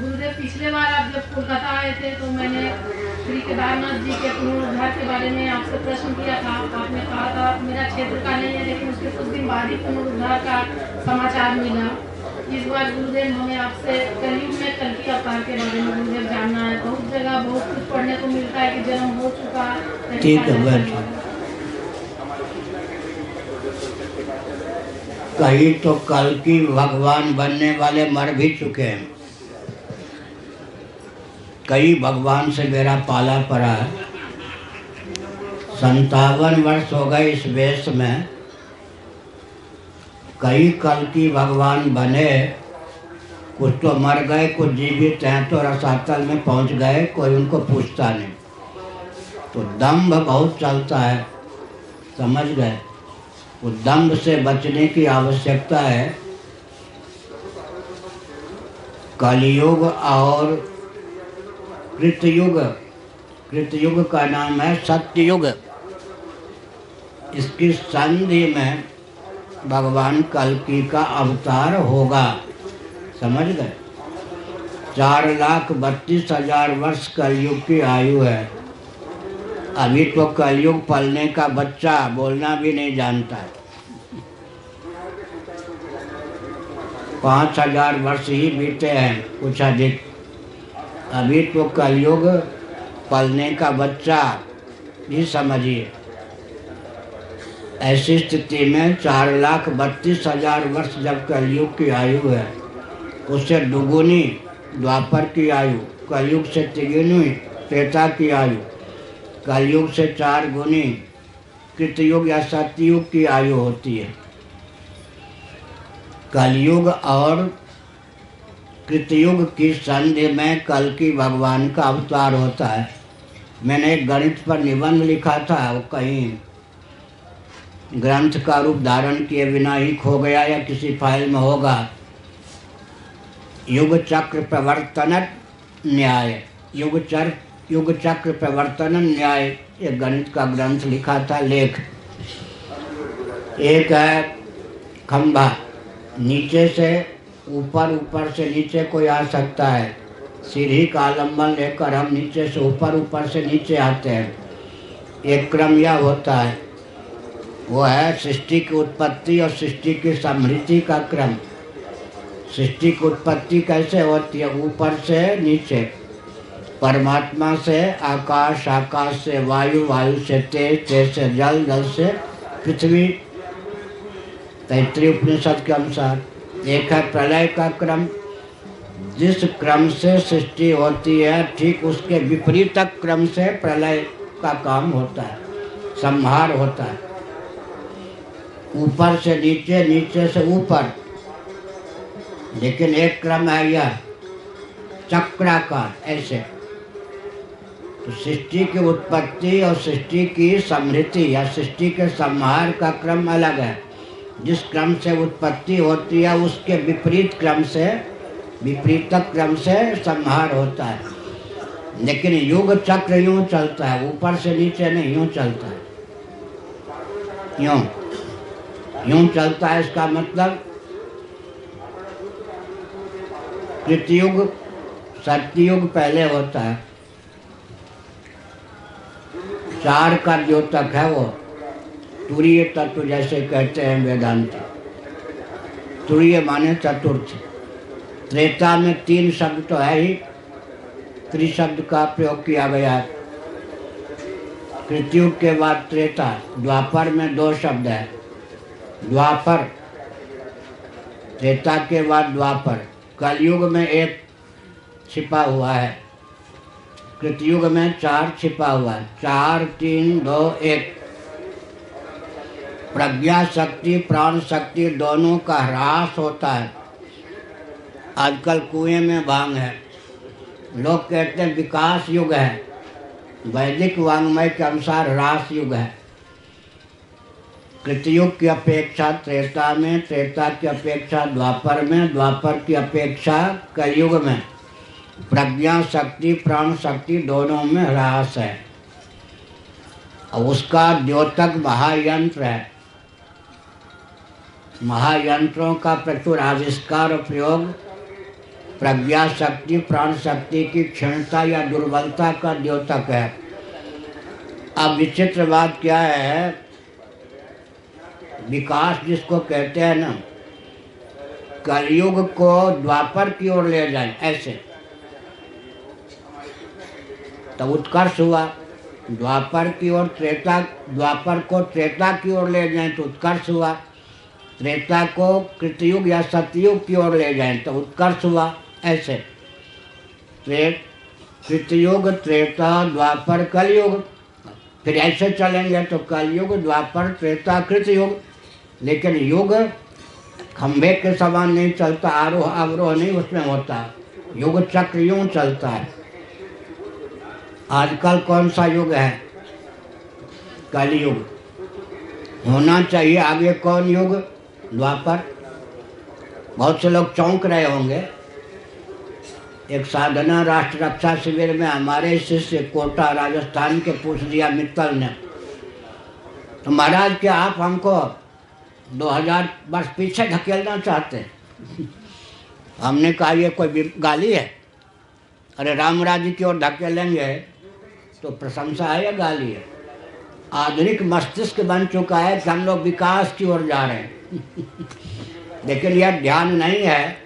गुरुदेव, पिछले बार आप जब कोलकाता आए थे तो मैंने श्री केदारनाथ जी के पुनरुद्धार के बारे में आपसे प्रश्न किया था। आपने कहा था मेरा क्षेत्र का नहीं है, लेकिन उसके कुछ दिन बाद ही पुनरुद्धार का समाचार मिला। इस बार गुरुदेव हमें आपसे कलयुग में कल्कि अवतार के बारे में गुरुदेव जानना है। बहुत जगह बहुत कुछ पढ़ने को मिलता है कि जन्म हो चुका है। ठीक है, कहीं तो कल्कि भगवान बनने वाले मर भी चुके हैं, कई भगवान से मेरा पाला पड़ा है। 57 वर्ष हो गए इस वेश में। कई कल्कि भगवान बने, कुछ तो मर गए, कुछ जीवित हैं तो रसातल में पहुंच गए, कोई उनको पूछता नहीं। तो दंभ बहुत चलता है, समझ गए। उस दंभ से बचने की आवश्यकता है। कलयुग और कृतयुग, कृतयुग का नाम है सत्ययुग। इसकी संधि में भगवान कल्कि का अवतार होगा, समझ गए। 4,32,000 वर्ष कलयुग की आयु है। अभी तो कलयुग पलने का बच्चा बोलना भी नहीं जानता है। 5,000 वर्ष ही बीते हैं, कुछ अधिक। अभी तो कलयुग पलने का बच्चा ही समझिए। ऐसी स्थिति में 4,32,000 वर्ष जब कलयुग की आयु है, उससे दुगुनी द्वापर की आयु, कलयुग से तिगुनी त्रेता की आयु, कलयुग से 4 गुनी कृतयुग या सतयुग की आयु होती है। कलयुग और कृतयुग की संधि में कल्कि भगवान का अवतार होता है। मैंने एक गणित पर निबंध लिखा था, वो कहीं ग्रंथ का रूप धारण किए बिना ही खो गया या किसी फाइल में होगा। युग चक्र प्रवर्तन न्याय, युग चक्र प्रवर्तन न्याय, एक गणित का ग्रंथ लिखा था, लेख। एक है खंभा, नीचे से ऊपर, ऊपर से नीचे कोई आ सकता है। सीढ़ी का आलम्बन लेकर हम नीचे से ऊपर, ऊपर से नीचे आते हैं। एक क्रम यह होता है, वो है सृष्टि की उत्पत्ति और सृष्टि की समृद्धि का क्रम। सृष्टि की उत्पत्ति कैसे होती है? ऊपर से नीचे, परमात्मा से आकाश, आकाश से वायु, वायु से तेज, तेज से जल, जल से पृथ्वी, तैत्तिरीय उपनिषद के अनुसार। एक है प्रलय का क्रम, जिस क्रम से सृष्टि होती है ठीक उसके विपरीत क्रम से प्रलय का काम होता है, संहार होता है। ऊपर से नीचे, नीचे से ऊपर। लेकिन एक क्रम है यह चक्राकार, ऐसे। तो सृष्टि की उत्पत्ति और सृष्टि की समृद्धि या सृष्टि के संहार का क्रम अलग है। जिस क्रम से उत्पत्ति होती है उसके विपरीत क्रम से, विपरीत क्रम से संहार होता है। लेकिन युग चक्र यूं चलता है, ऊपर से नीचे नहीं, यूं चलता है, यूं चलता है। इसका मतलब कृतयुग सत्ययुग पहले होता है। 4 का द्योतक है वो, तुरीय तत्व जैसे कहते हैं वेदांत। तुरीय माने चतुर्थ। त्रेता में 3 शब्द तो है ही, त्रिशब्द का प्रयोग किया गया है। कृतयुग के बाद त्रेता, द्वापर में 2 शब्द है, द्वापर, त्रेता के बाद द्वापर। कलयुग में 1 छिपा हुआ है, कृतयुग में 4 छिपा हुआ है। 4, 3, 2, 1। प्रज्ञा शक्ति, प्राण शक्ति दोनों का ह्रास होता है। आजकल कुएं में भांग है, लोग कहते हैं विकास युग है। वैदिक वाङ्मय के अनुसार ह्रास युग है। कृतयुग की अपेक्षा त्रेता में, त्रेता की अपेक्षा द्वापर में, द्वापर की अपेक्षा कलयुग में प्रज्ञा शक्ति, प्राण शक्ति दोनों में ह्रास है। और उसका द्योतक महायंत्र है। महायंत्रों का प्रचुर आविष्कार और प्रयोग प्रज्ञा शक्ति प्राण शक्ति की क्षमता या दुर्बलता का द्योतक है। अब विचित्र बात क्या है, विकास जिसको कहते हैं ना, कलयुग को द्वापर की ओर ले जाए ऐसे तो उत्कर्ष हुआ, द्वापर की ओर त्रेता, द्वापर को त्रेता की ओर ले जाएं तो उत्कर्ष हुआ, त्रेता को कृतयुग या सतयुग की ओर ले जाएं तो उत्कर्ष हुआ। ऐसे कृतयुग त्रेता द्वापर कलयुग, फिर ऐसे चलेंगे तो कलयुग द्वापर त्रेता कृतयुग। लेकिन युग खंभे के समान नहीं चलता, आरोह अवरोह नहीं उसमें होता, युग चक्र यूं चलता है। आजकल कौन सा युग है? कलयुग। होना चाहिए आगे कौन युग? द्वापर। बहुत से लोग चौंक रहे होंगे। एक साधना राष्ट्र रक्षा शिविर में हमारे शिष्य कोटा राजस्थान के पूछ दिया मित्तल ने, तो महाराज क्या आप हमको 2000 वर्ष पीछे धकेलना चाहते हैं? हमने कहा ये कोई गाली है? अरे राम राज्य की ओर धकेलेंगे तो प्रशंसा है या गाली है? आधुनिक मस्तिष्क बन चुका है कि हम लोग विकास की ओर जा रहे हैं लेकिन यह ध्यान नहीं है,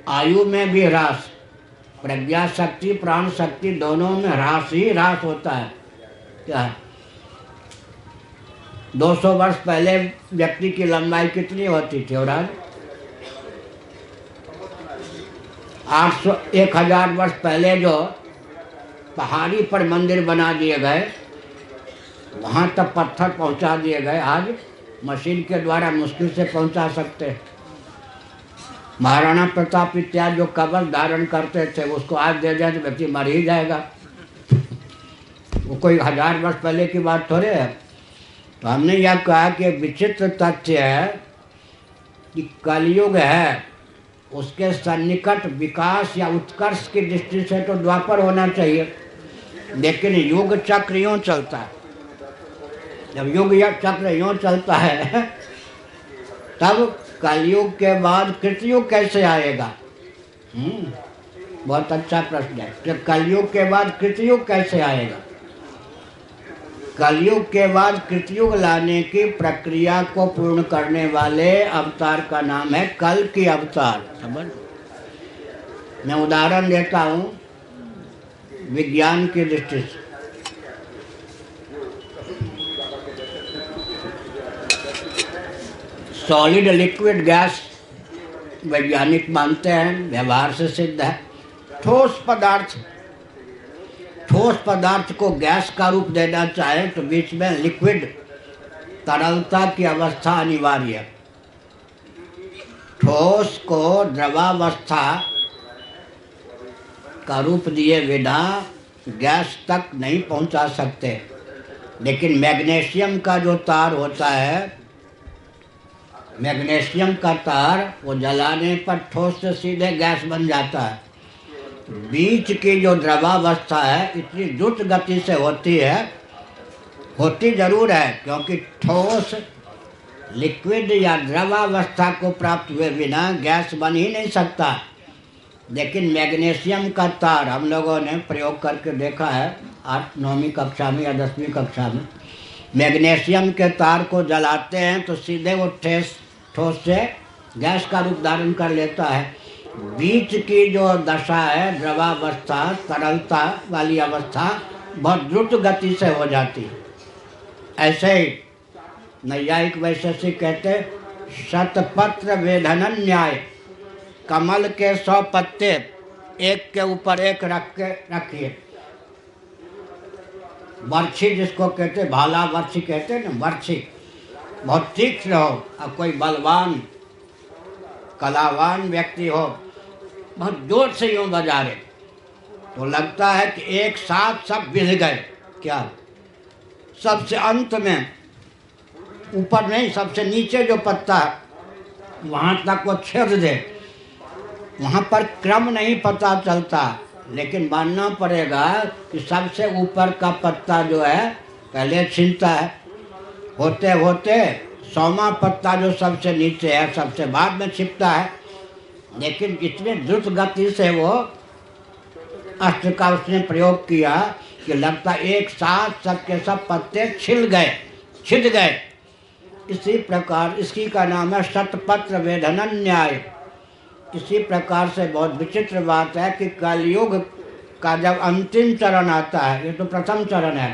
आयु में भी ह्रास, प्रज्ञा शक्ति प्राण शक्ति दोनों में ह्रास ही ह्रास होता है। क्या है? 200 वर्ष पहले व्यक्ति की लंबाई कितनी होती थी और आज 1000 वर्ष पहले जो पहाड़ी पर मंदिर बना दिए गए, वहाँ तक पत्थर पहुँचा दिए गए, आज मशीन के द्वारा मुश्किल से पहुँचा सकते हैं। महाराणा प्रताप इत्यादि जो कवच धारण करते थे उसको आज दे जाए तो व्यक्ति मर ही जाएगा। वो कोई 1000 वर्ष पहले की बात थोड़े है। तो हमने यह कहा कि विचित्र तथ्य है कि कलयुग है, उसके सन्निकट विकास या उत्कर्ष की दृष्टि से तो द्वापर होना चाहिए, लेकिन युग चक्र यूँ चलता है। जब युग या चक्र यूँ चलता है तब कलयुग के बाद कृतयुग कैसे आएगा? बहुत अच्छा प्रश्न है कि कलयुग के बाद कृतयुग कैसे आएगा? कलयुग के बाद कृतयुग लाने की प्रक्रिया को पूर्ण करने वाले अवतार का नाम है कल की अवतार। समझ? मैं उदाहरण देता हूँ विज्ञान की दृष्टि से। सॉलिड लिक्विड गैस वैज्ञानिक मानते हैं, व्यवहार से सिद्ध है। ठोस पदार्थ को गैस का रूप देना चाहे तो बीच में लिक्विड तरलता की अवस्था अनिवार्य है। ठोस को द्रवावस्था का रूप दिए बिना गैस तक नहीं पहुंचा सकते। लेकिन मैग्नीशियम का जो तार होता है, मैग्नीशियम का तार वो जलाने पर ठोस से सीधे गैस बन जाता है। बीच की जो द्रवावस्था है इतनी द्रुत गति से होती जरूर है, क्योंकि ठोस लिक्विड या द्रवावस्था को प्राप्त हुए बिना गैस बन ही नहीं सकता। लेकिन मैग्नीशियम का तार हम लोगों ने प्रयोग करके देखा है 9वीं कक्षा में या 10वीं कक्षा में। मैग्नीशियम के तार को जलाते हैं तो सीधे वो ठोस से गैस का रूप धारण कर लेता है। बीच की जो दशा है द्रवावस्था, तरलता वाली अवस्था, बहुत द्रुत गति से हो जाती है। ऐसे ही नैयायिक वैशेषिक कहते शतपत्र वेधनन न्याय, कमल के 100 पत्ते एक के ऊपर एक रखिए। वर्षी जिसको कहते, भाला वर्षी कहते हैं ना, वर्षी बहुत तीक्ष्ण हो और कोई बलवान कलावान व्यक्ति हो, बहुत जोर से यूँ बजा रहे तो लगता है कि एक साथ सब बिल गए। क्या? सबसे अंत में, ऊपर नहीं, सबसे नीचे जो पत्ता है वहाँ तक वो छेद दे। वहाँ पर क्रम नहीं पता चलता, लेकिन मानना पड़ेगा कि सबसे ऊपर का पत्ता जो है पहले छिलता है, होते होते 100वां पत्ता जो सबसे नीचे है सबसे बाद में छिपता है। लेकिन इतने द्रुत गति से वो अस्त्र का उसने प्रयोग किया कि लगता एक साथ सबके सब पत्ते छिद गए। इसी प्रकार इसकी का नाम है शतपत्र वेधन न्याय। इसी प्रकार से बहुत विचित्र बात है कि कलयुग का जब अंतिम चरण आता है, ये तो प्रथम चरण है,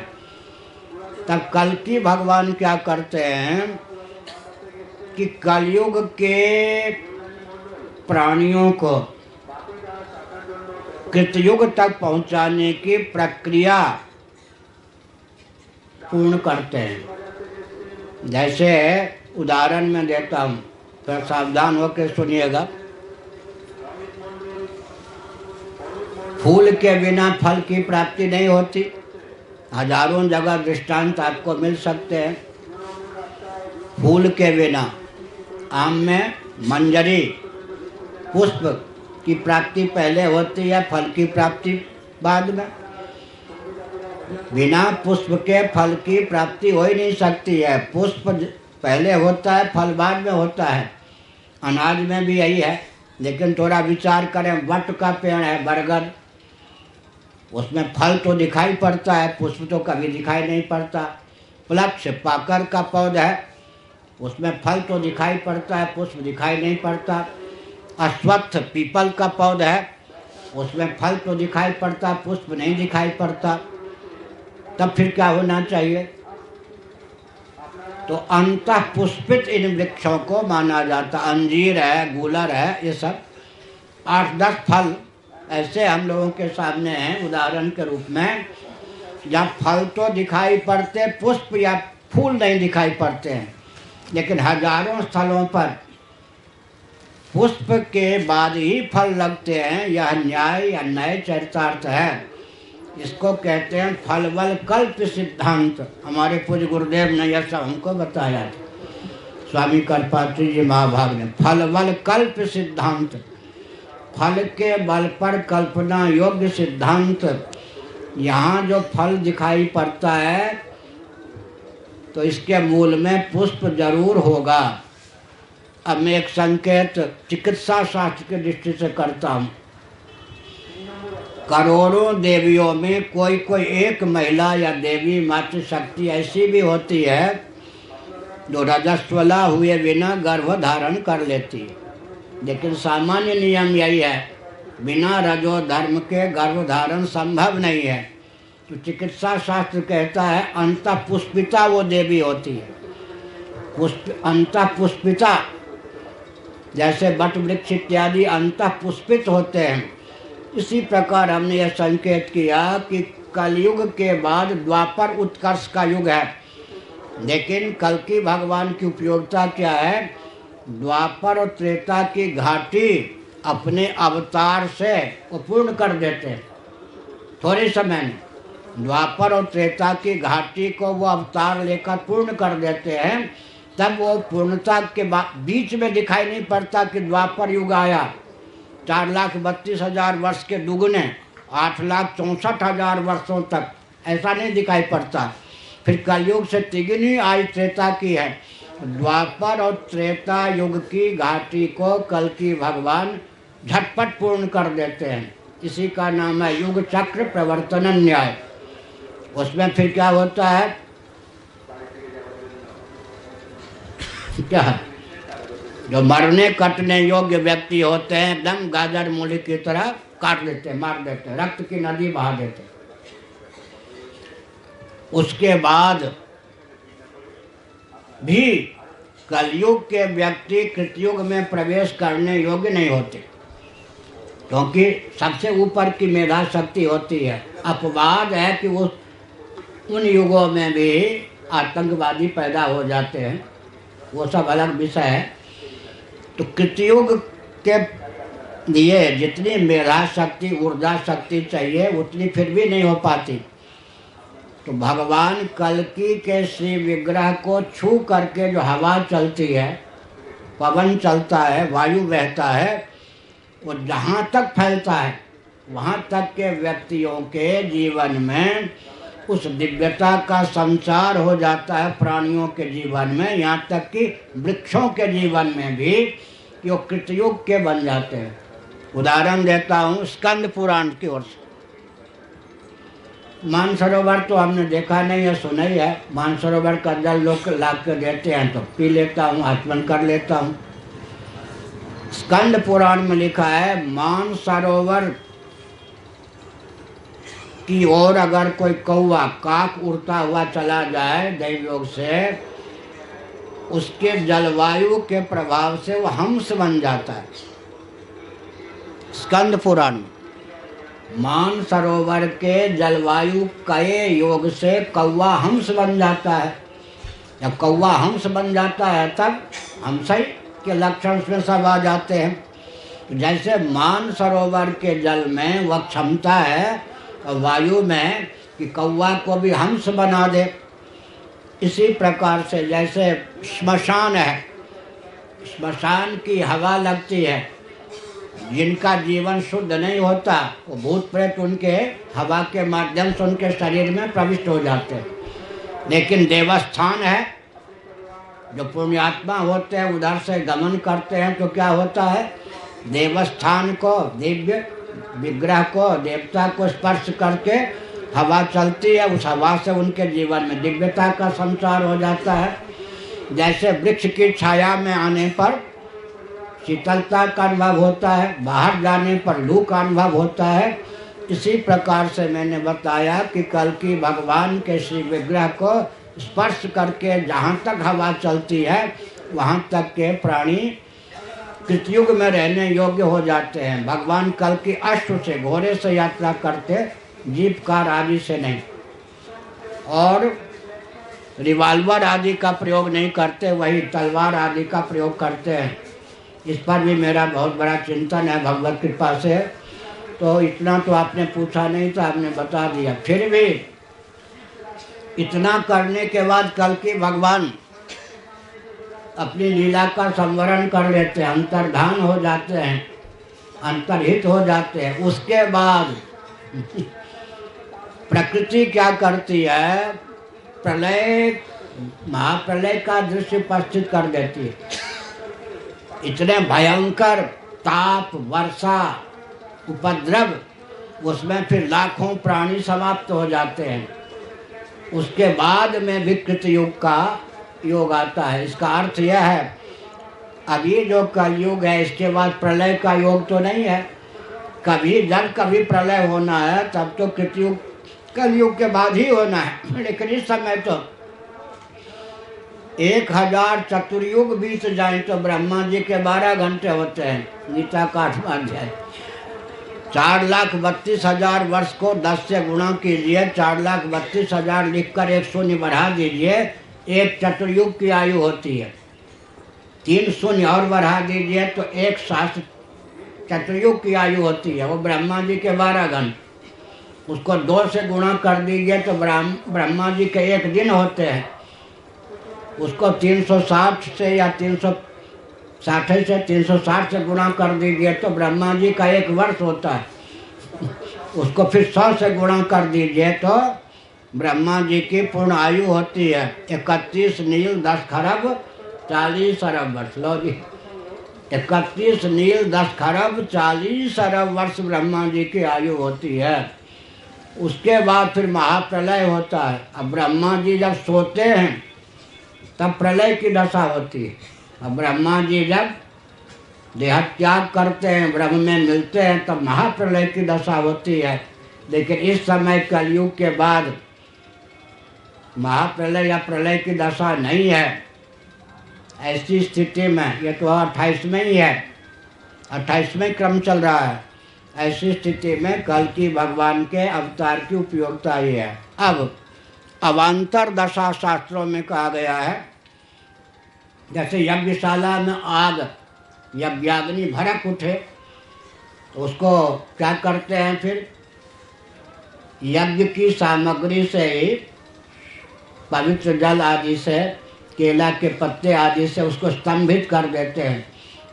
तब कल्कि भगवान क्या करते हैं कि कलयुग के प्राणियों को कृतयुग तक पहुंचाने की प्रक्रिया पूर्ण करते हैं। जैसे उदाहरण में देता हूँ, फिर सावधान होकर सुनिएगा। फूल के बिना फल की प्राप्ति नहीं होती। हजारों जगह दृष्टांत आपको मिल सकते हैं। फूल के बिना आम में मंजरी पुष्प की प्राप्ति पहले होती है, फल की प्राप्ति बाद में। बिना पुष्प के फल की प्राप्ति हो ही नहीं सकती है। पुष्प पहले होता है, फल बाद में होता है। अनाज में भी यही है। लेकिन थोड़ा विचार करें, वट का पेड़ है, बरगद, उसमें फल तो दिखाई पड़ता है, पुष्प तो कभी दिखाई नहीं पड़ता। प्लक्ष पाकर का पौधा है, उसमें फल तो दिखाई पड़ता है, पुष्प दिखाई नहीं पड़ता। अश्वत्थ पीपल का पौधा है, उसमें फल तो दिखाई पड़ता, पुष्प नहीं दिखाई पड़ता। तब फिर क्या होना चाहिए? तो अंतः पुष्पित इन वृक्षों को माना जाता। अंजीर है, गूलर है, ये सब 8-10 फल ऐसे हम लोगों के सामने हैं उदाहरण के रूप में, जब फल तो दिखाई पड़ते, पुष्प या फूल नहीं दिखाई पड़ते हैं। लेकिन हजारों स्थलों पर पुष्प के बाद ही फल लगते हैं। यह न्याय या नए चरितार्थ है। इसको कहते हैं फलवल कल्प सिद्धांत। हमारे पूज्य गुरुदेव ने यह सब हमको बताया। स्वामी कृपात्री जी महाभाग ने फलवल कल्प सिद्धांत, फल के बल पर कल्पना योग्य सिद्धांत। यहाँ जो फल दिखाई पड़ता है तो इसके मूल में पुष्प जरूर होगा। अब मैं एक संकेत चिकित्सा शास्त्र की दृष्टि से करता हूँ। करोड़ों देवियों में कोई कोई एक महिला या देवी मातृशक्ति ऐसी भी होती है जो रजस्वला हुए बिना गर्भ धारण कर लेती है। लेकिन सामान्य नियम यही है, बिना रजो धर्म के गर्भ धारण संभव नहीं है। तो चिकित्सा शास्त्र कहता है अंतः पुष्पिता वो देवी होती है। अंतः पुष्पिता, जैसे बट वृक्ष इत्यादि अंतः पुष्पित होते हैं, इसी प्रकार हमने यह संकेत किया कि कलयुग के बाद द्वापर उत्कर्ष का युग है। लेकिन कल्कि भगवान की उपयोगिता क्या है? द्वापर और त्रेता की घाटी अपने अवतार से वो पूर्ण कर देते हैं। थोड़े समय में द्वापर और त्रेता की घाटी को वो अवतार लेकर पूर्ण कर देते हैं। तब वो पूर्णता के बीच में दिखाई नहीं पड़ता कि द्वापर युग आया। 4,32,000 वर्ष के दुगुने 8,64,000 वर्षों तक ऐसा नहीं दिखाई पड़ता। फिर कलयुग से तिगुनी आयु त्रेता की है। द्वापर और त्रेता युग की घाटी को कल्कि भगवान झटपट पूर्ण कर देते हैं। इसी का नाम है युग चक्र प्रवर्तन न्याय। उसमें फिर क्या होता है? क्या जो मरने कटने योग्य व्यक्ति होते हैं एकदम गाजर मूली की तरह काट देते, मार देते, रक्त की नदी बहा देते। उसके बाद भी कलयुग के व्यक्ति कृतयुग में प्रवेश करने योग्य नहीं होते, क्योंकि सबसे ऊपर की मेधा शक्ति होती है। अपवाद है कि वो उन युगों में भी आतंकवादी पैदा हो जाते हैं, वो सब अलग विषय है। तो कृतयुग के लिए जितनी मेधा शक्ति ऊर्जा शक्ति चाहिए उतनी फिर भी नहीं हो पाती। तो भगवान कल्कि के श्री विग्रह को छू करके जो हवा चलती है, पवन चलता है, वायु बहता है, वो जहाँ तक फैलता है वहाँ तक के व्यक्तियों के जीवन में उस दिव्यता का संचार हो जाता है। प्राणियों के जीवन में, यहाँ तक कि वृक्षों के जीवन में भी। कि वो कृतयुग के बन जाते हैं। उदाहरण देता हूँ स्कंद पुराण की ओर से। मानसरोवर तो हमने देखा नहीं है, सुना ही है। मानसरोवर का जल लोग ला के देते हैं तो पी लेता हूँ, आचमन कर लेता हूँ। स्कंद पुराण में लिखा है मानसरोवर की ओर अगर कोई कौवा काक उड़ता हुआ चला जाए दैवयोग से, उसके जलवायु के प्रभाव से वो हंस बन जाता है। स्कंद पुराण में मानसरोवर के जलवायु के योग से कौवा हंस बन जाता है। जब कौवा हंस बन जाता है तब हंसई के लक्षण उसमें सब आ जाते हैं। जैसे मानसरोवर के जल में वह क्षमता है वायु में कि कौवा को भी हंस बना दे, इसी प्रकार से जैसे श्मशान है, श्मशान की हवा लगती है, जिनका जीवन शुद्ध नहीं होता वो भूत प्रेत उनके हवा के माध्यम से उनके शरीर में प्रविष्ट हो जाते हैं। लेकिन देवस्थान है, जो पुण्यात्मा होते हैं उधर से गमन करते हैं तो क्या होता है, देवस्थान को, दिव्य विग्रह को, देवता को स्पर्श करके हवा चलती है, उस हवा से उनके जीवन में दिव्यता का संचार हो जाता है। जैसे वृक्ष की छाया में आने पर शीतलता का अनुभव होता है, बाहर जाने पर लू का अनुभव होता है, इसी प्रकार से मैंने बताया कि कल की भगवान के श्री विग्रह को स्पर्श करके जहाँ तक हवा चलती है वहाँ तक के प्राणी कृतयुग में रहने योग्य हो जाते हैं। भगवान कल की अश्व से, घोड़े से यात्रा करते, जीप कार आदि से नहीं, और रिवाल्वर आदि का प्रयोग नहीं करते, वही तलवार आदि का प्रयोग करते हैं। इस पर भी मेरा बहुत बड़ा चिंतन है भगवत कृपा से। तो इतना तो आपने पूछा नहीं था, आपने बता दिया। फिर भी इतना करने के बाद कल की भगवान अपनी लीला का संवरण कर लेते हैं, अंतर्धान हो जाते हैं, अंतर्हित हो जाते हैं। उसके बाद प्रकृति क्या करती है, प्रलय, महाप्रलय का दृश्य उपस्थित कर देती है। इतने भयंकर ताप, वर्षा, उपद्रव, उसमें फिर लाखों प्राणी समाप्त हो जाते हैं। उसके बाद में विकृत युग का योग आता है। इसका अर्थ यह है, अभी जो कलयुग है इसके बाद प्रलय का योग तो नहीं है। कभी जब कभी प्रलय होना है तब तो कृतयुग, कलयुग के बाद ही होना है। लेकिन इस समय तो 1000 चतुर्युग बीत जाए तो ब्रह्मा जी के 12 घंटे होते हैं। गीता का 8वां अध्याय। 4,32,000 वर्ष को 10 से गुणा कीजिए, 4,32,000 लिखकर 1 शून्य बढ़ा दीजिए, एक चतुर्युग की आयु होती है। 3 शून्य और बढ़ा दीजिए तो 1 सहस्त्र चतुर्युग की आयु होती है। वो ब्रह्मा जी के 12 घंटे। उसको 2 से गुणा कर दीजिए तो ब्रह्मा जी के 1 दिन होते हैं। उसको 360 से या 360 से 360 से गुणा कर दीजिए तो ब्रह्मा जी का 1 वर्ष होता है। उसको फिर 100 से गुणा कर दीजिए तो ब्रह्मा जी की पूर्ण आयु होती है 31 नील 10 खरब 40 अरब वर्ष। लो जी, 31 नील 10 खरब 40 अरब वर्ष ब्रह्मा जी की आयु होती है। उसके बाद फिर महाप्रलय होता है। अब ब्रह्मा जी जब सोते हैं तब प्रलय की दशा होती है। अब ब्रह्मा जी जब देह त्याग करते हैं, ब्रह्म में मिलते हैं, तब महाप्रलय की दशा होती है। लेकिन इस समय कलयुग के बाद महाप्रलय या प्रलय की दशा नहीं है। ऐसी स्थिति में, ये तो 28वें ही है, 28वें क्रम चल रहा है। ऐसी स्थिति में कल की भगवान के अवतार की उपयोगिता ये है। अब अवान्तर दशा शास्त्रों में कहा गया है, जैसे यज्ञशाला में आग, यज्ञाग्नि भड़क उठे तो उसको क्या करते हैं, फिर यज्ञ की सामग्री से ही, पवित्र जल आदि से, केला के पत्ते आदि से उसको स्तंभित कर देते हैं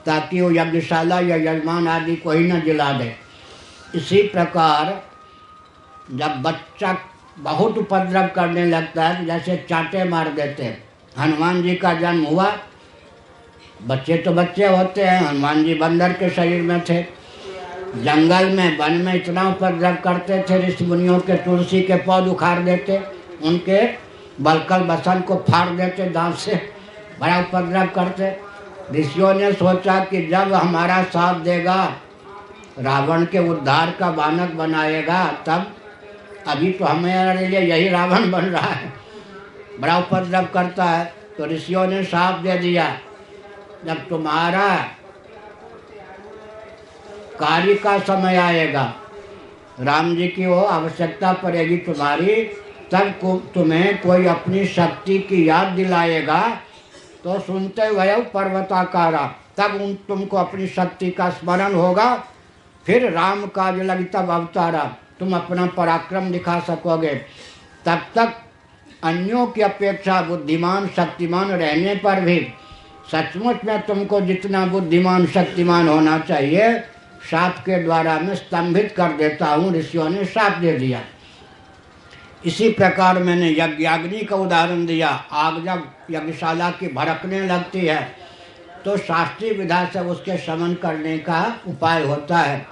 ताकि वो यज्ञशाला या यजमान आदि को ही न जला दे। इसी प्रकार जब बच्चा बहुत उपद्रव करने लगता है, जैसे चांटे मार देते हैं। हनुमान जी का जन्म हुआ, बच्चे तो बच्चे होते हैं। हनुमान जी बंदर के शरीर में थे, जंगल में वन में इतना उपद्रव करते थे, ऋषि मुनियों के तुलसी के पौध उखाड़ देते, उनके बलकल बसन को फाड़ देते दांत से, बड़ा उपद्रव करते। ऋषियों ने सोचा कि जब हमारा साथ देगा, रावण के उद्धार का बानक बनाएगा, तब अभी तो हमारे लिए यही रावण बन रहा है, बड़ा उपद्रव करता है। तो ऋषियों ने शाप दे दिया, जब तुम्हारा कार्य का समय आएगा, राम जी की वो आवश्यकता पड़ेगी तुम्हारी, तब तुम्हें कोई अपनी शक्ति की याद दिलाएगा, तो सुनते हुए पर्वताकारा, तब तुमको अपनी शक्ति का स्मरण होगा, फिर राम काज लगी तब अवतारा, तुम अपना पराक्रम दिखा सकोगे। तब तक अन्यों की अपेक्षा बुद्धिमान शक्तिमान रहने पर भी सचमुच में तुमको जितना बुद्धिमान शक्तिमान होना चाहिए, शाप के द्वारा मैं स्तंभित कर देता हूँ। ऋषियों ने शाप दे दिया। इसी प्रकार मैंने यज्ञाग्नि का उदाहरण दिया। आग जब यज्ञशाला की भड़कने लगती है तो शास्त्रीय विधा से उसके शमन करने का उपाय होता है।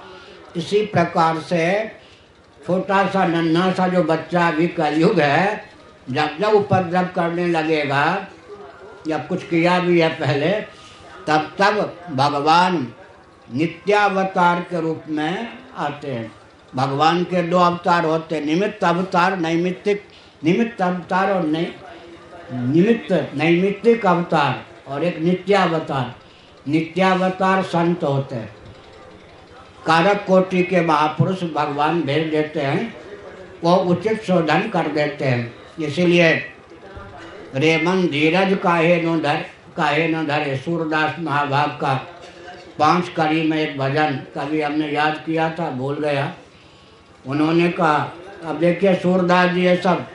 इसी प्रकार से छोटा सा नन्हा सा जो बच्चा अभी कलयुग है, जब जब उपद्रव करने लगेगा या कुछ किया भी है पहले, तब तब भगवान नित्यावतार के रूप में आते हैं। भगवान के दो अवतार होते हैं, निमित्त अवतार, नैमित्तिक, निमित्त अवतार और नैमित्तिक अवतार, और एक नित्यावतार। नित्यावतार संत होते हैं, कारक कोटि के महापुरुष भगवान भेज देते हैं, वो उचित शोधन कर देते हैं। इसलिए रेमन धीरज काहे न धरे, सूरदास महाभाग का 5 कड़ी में एक भजन कभी हमने याद किया था, भूल गया। उन्होंने कहा, अब देखिए सूरदास जी ये सब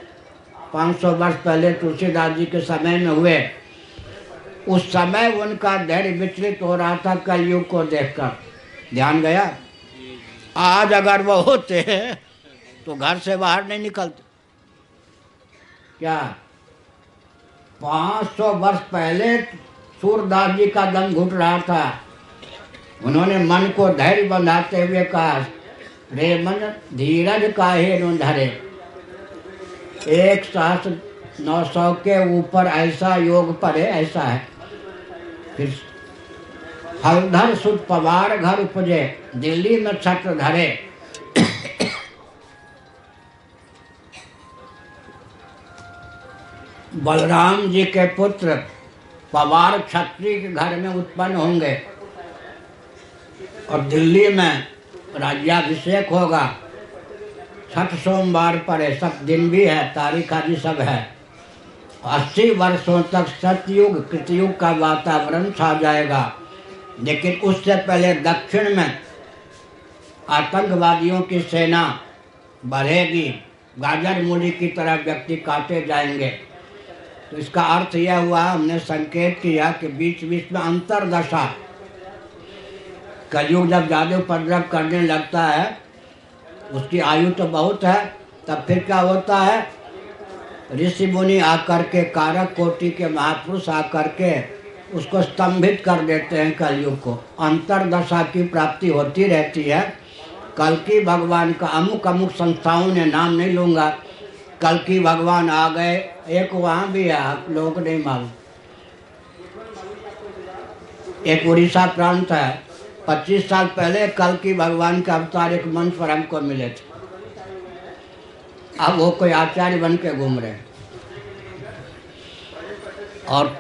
500 वर्ष पहले तुलसीदास जी के समय में हुए। उस समय उनका धैर्य विचलित हो रहा था कलयुग को देखकर, ध्यान गया। आज अगर वो होते तो घर से बाहर नहीं निकलते। क्या 500 वर्ष पहले सूरदास जी का दम घुट रहा था, उन्होंने मन को धैर्य बंधाते हुए कहा, रे मन धीरज काहे न धरे। 1,900 के ऊपर ऐसा योग पड़े, ऐसा है। फिर हलधर सुध पवार घर उपजे, दिल्ली में छत्र धरे। बलराम जी के पुत्र पवार क्षत्रिय के घर में उत्पन्न होंगे और दिल्ली में राज्याभिषेक होगा। छठ सोमवार पर है, सब दिन भी है, तारीख आदि सब है। 80 वर्षों तक सतयुग कृतयुग का वातावरण छा जाएगा। लेकिन उससे पहले दक्षिण में आतंकवादियों की सेना बढ़ेगी, गाजर मूली की तरह व्यक्ति काटे जाएंगे। तो इसका अर्थ यह हुआ, हमने संकेत किया कि बीच बीच में अंतरदशा, कलयुग जब ज़्यादा उपद्रव करने लगता है, उसकी आयु तो बहुत है, तब फिर क्या होता है, ऋषि मुनि आकर के, कारक कोटि के महापुरुष आकर के उसको स्तंभित कर देते हैं कलयुग को। अंतरदशा की प्राप्ति होती रहती है। कल्कि भगवान का अमुक अमुक संस्थाओं ने नाम नहीं लूँगा, कल्कि भगवान आ गए, एक वहाँ भी है, आप लोगों को नहीं मालूम। एक उड़ीसा प्रांत है, 25 साल पहले कल्कि भगवान के अवतार एक मंच पर हमको मिले थे। अब वो कोई आचार्य बन के घूम रहे हैं। और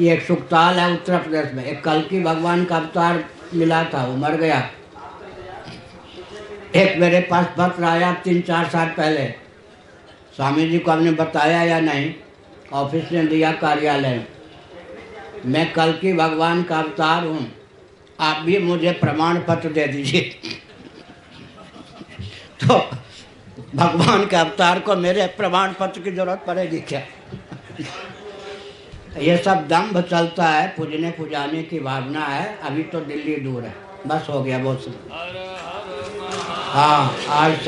ये एक सुखताल है उत्तर प्रदेश में, एक कल्कि भगवान का अवतार मिला था, वो मर गया। एक मेरे पास पत्र आया 3-4 साल पहले, स्वामी जी को हमने बताया या नहीं, ऑफिस ने दिया कार्यालय, मैं कल्कि भगवान का अवतार हूँ, आप भी मुझे प्रमाण पत्र दे दीजिए। तो भगवान के अवतार को मेरे प्रमाण पत्र की जरूरत पड़ेगी क्या? ये सब दंभ चलता है, पूजने पुजाने की भावना है। अभी तो दिल्ली दूर है, बस हो गया बहुत। हाँ, आज